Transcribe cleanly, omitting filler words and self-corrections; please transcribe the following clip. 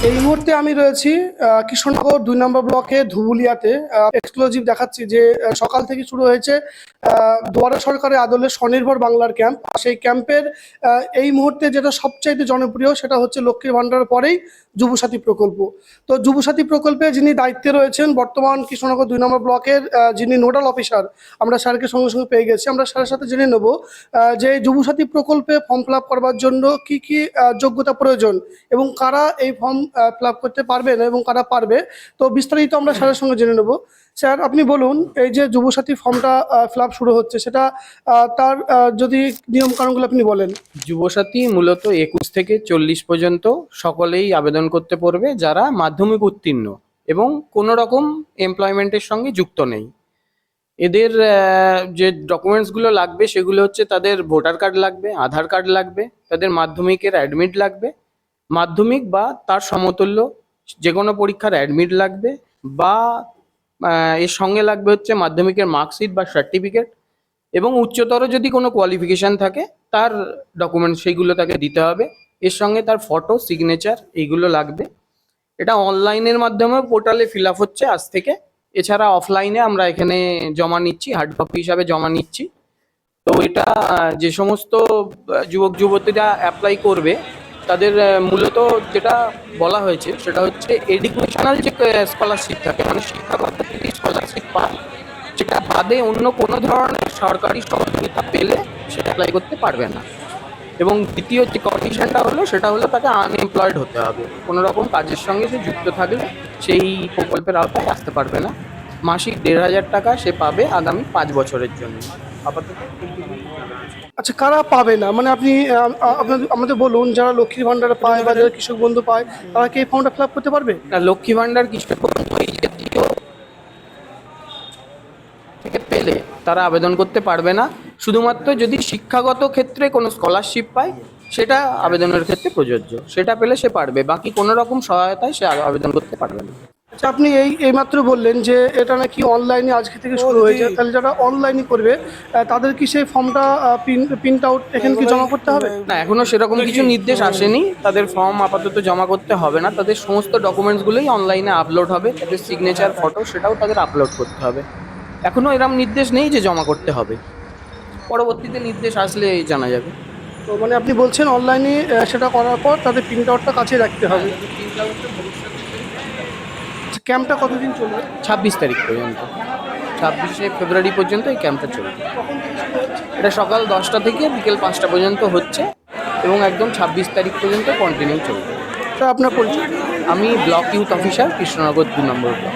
এই মুহূর্তে আমি রয়েছি কৃষ্ণনগর ২ নম্বর ব্লকে ধুবুলিয়াতে। এক্সক্লুসিভ দেখাচ্ছি যে সকাল থেকে শুরু হয়েছে দুয়ারে সরকারের আদলে স্বনির্ভর বাংলার ক্যাম্প। সেই ক্যাম্পের এই মুহূর্তে যেটা সবচাইতে জনপ্রিয় সেটা হচ্ছে লক্ষ্মীর ভাণ্ডারের পরেই যুবসাথী প্রকল্প। তো যুবসাথী প্রকল্পে যিনি দায়িত্বে রয়েছেন বর্তমান কৃষ্ণনগর ২ নম্বর ব্লকের যিনি নোডাল অফিসার, আমরা স্যারকে সঙ্গে সঙ্গে পেয়ে গেছি। আমরা স্যারের সাথে জেনে নেব যে যুবসাথী প্রকল্পে ফর্ম ফিল আপ করবার জন্য কি কি যোগ্যতা প্রয়োজন এবং কারা এই ফর্ম ফিল আপ করতে পারবেন এবং কারা পারবে। তো বিস্তারিত আমরা স্যারের সঙ্গে জেনে নেব। স্যার, আপনি বলুন, এই যে যুবসাথী ফর্মটা ফিল আপ শুরু হচ্ছে সেটা তার যদি নিয়ম কানুনগুলো আপনি বলেন। যুবসাথী মূলত 21 থেকে 40 পর্যন্ত সকলেই আবেদন করতে পারবে যারা মাধ্যমিক উত্তীর্ণ এবং কোনো রকম এমপ্লয়মেন্টের সঙ্গে যুক্ত নেই। এদের যে ডকুমেন্টসগুলো লাগবে সেগুলো হচ্ছে তাদের ভোটার কার্ড লাগবে, আধার কার্ড লাগবে, তাদের মাধ্যমিকের অ্যাডমিট লাগবে, মাধ্যমিক বা তার সমতুল্য যে কোনো পরীক্ষার অ্যাডমিট লাগবে, বা এর সঙ্গে লাগবে হচ্ছে মাধ্যমিকের মার্কশিট বা সার্টিফিকেট, এবং উচ্চতর যদি কোনো কোয়ালিফিকেশান থাকে তার ডকুমেন্টস সেইগুলো তাকে দিতে হবে। এর সঙ্গে তার ফটো, সিগনেচার এইগুলো লাগবে। এটা অনলাইনের মাধ্যমে পোর্টালে ফিল আপ হচ্ছে আজ থেকে। এছাড়া অফলাইনে আমরা এখানে জমা নিচ্ছি, হার্ড কপি হিসাবে জমা নিচ্ছি। তো এটা যে সমস্ত যুবক যুবতীরা অ্যাপ্লাই করবে তাদের মূলত যেটা বলা হয়েছে সেটা হচ্ছে এডুকেশনাল যে স্কলারশিপ থাকে, মানে শিক্ষাগত যদি স্কলারশিপ পায় সেটা বাদে অন্য কোনো ধরনের সরকারি সহযোগিতা পেলে সেটা অ্যাপ্লাই করতে পারবে না। এবং দ্বিতীয় যে কন্ডিশনটা হলো সেটা হলো তাকে আনএমপ্লয়েড হতে হবে, কোনো রকম কাজের সঙ্গে সে যুক্ত থাকলে সেই প্রকল্পের আওতায় আসতে পারবে না। মাসিক ১,৫০০ টাকা সে পাবে আগামী ৫ বছরের জন্য আপাতত। আচ্ছা, কারা পাবে না, মানে আপনি আমাদের বলুন, যারা লক্ষ্মীর ভাণ্ডার পায় বা যারা কৃষক বন্ধু পায় তারা কি এই ফর্মটা ফিল আপ করতে পারবে? না, লক্ষ্মী ভাণ্ডার কৃষক বন্ধু এই জাতীয় থেকে পেলে তারা আবেদন করতে পারবে না। শুধুমাত্র যদি শিক্ষাগত ক্ষেত্রে কোনো স্কলারশিপ পায় সেটা আবেদনের ক্ষেত্রে প্রযোজ্য, সেটা পেলে সে পারবে, বাকি কোনো রকম সহায়তায় সে আবেদন করতে পারবে না। আচ্ছা, আপনি এইমাত্র বললেন যে এটা নাকি অনলাইনে আজকে থেকে শুরু হয়েছে, তাহলে যারা অনলাইনে করবে তাদের কি সেই ফর্মটা প্রিন্ট আউট এখানে কি জমা করতে হবে? না, এখনো সেরকম কিছু নির্দেশ আসেনি। তাদের ফর্ম আপাতত জমা করতে হবে না, তাদের সমস্ত ডকুমেন্টসগুলোই অনলাইনে আপলোড হবে, তাদের সিগনেচার, ফটো সেটাও তাদের আপলোড করতে হবে। এখনো এরকম নির্দেশ নেই যে জমা করতে হবে, পরবর্তীতে নির্দেশ আসলে জানা যাবে। তো মানে আপনি বলছেন অনলাইনে সেটা করার পর তাদের প্রিন্ট আউটটা কাছে রাখতে হবে। আচ্ছা, ক্যাম্পটা কতদিন চলবে? ২৬ তারিখ পর্যন্ত, ২৬শে ফেব্রুয়ারি পর্যন্ত এই ক্যাম্পটা চলবে। এটা সকাল 10টা থেকে বিকেল 5টা পর্যন্ত হচ্ছে এবং একদম ২৬ তারিখ পর্যন্ত কন্টিনিউ চলবে। আপনার পরিচয়? আমি ব্লক ইউথ অফিসার, কৃষ্ণনগর ২ নম্বর ব্লক।